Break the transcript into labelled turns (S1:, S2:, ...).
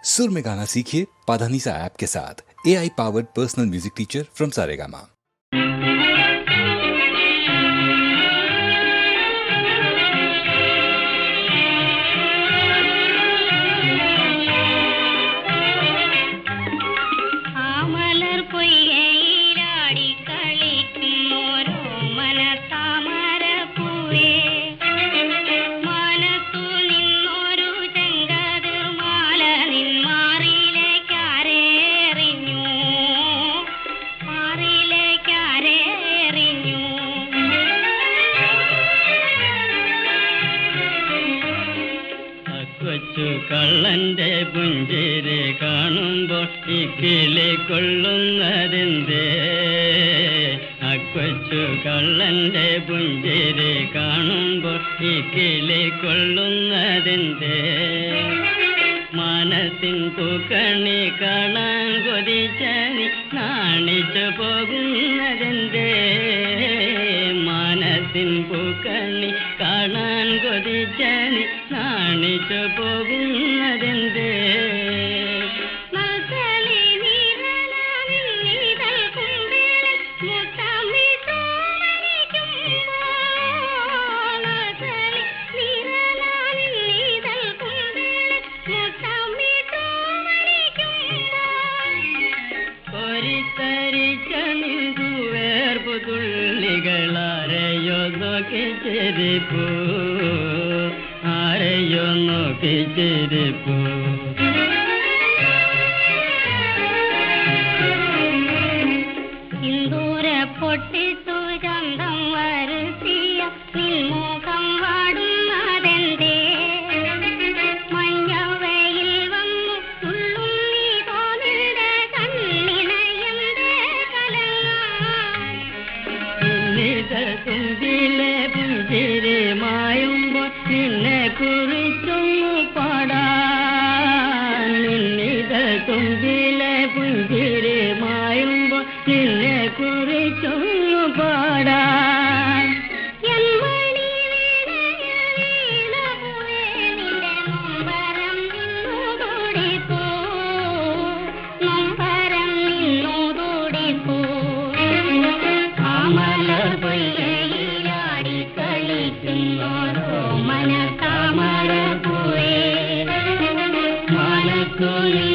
S1: सुर में गाना सीखिए पाधानीसा ऐप के साथ। AI powered personal music teacher from Saregama.
S2: കള്ളന്റെ പുഞ്ചിരി കാണുമ്പോൾ ഈ കിളി കൊള്ളുന്നതെന്തേ? അക്കൊച്ചു കള്ളന്റെ പുഞ്ചിരി കാണുമ്പോൾ ഈ കിളി കൊള്ളുന്നതെന്തേ? മനസ്സിൻ പൂക്കണി കാണാൻ കൊതിച്ചനി നാണിച്ചു പോകുന്നതെന്തേ? മനസ്സിൻ പൂക്കണി കാണാൻ കൊതിച്ചനി നാണിച്ചു പോകുന്നതെന്തേ? തുള്ളികളാരെയോ നോക്കിച്ചിരിപ്പൂ, ആരെയോ നോക്കിച്ചിരിപ്പൂ.
S3: സിന്ദൂര പൊട്ടിത്തു ചന്തം വരുത്തിയ നിൻമുഖം വാടുന്നതെന്തേ? മഞ്ഞവയിൽ വന്നു തുള്ളുന്നി തോന്നിട കണ്ണിണയന്തേ കലങ്ങാൻ?
S2: തുമ്പിലെ പുഞ്ചിരി മായുമ്പോൾ നിന്നെ കുറിച്ചൊന്നു പാടാൻ. നിന്നിത തുമ്പിലെ പുഞ്ചിരി മായുമ്പോൾ നിന്നെ കുറിച്ചൊന്നു പാടാൻ.
S3: മനക്കാമര പൂവേ മനക്കുള്ളിൽ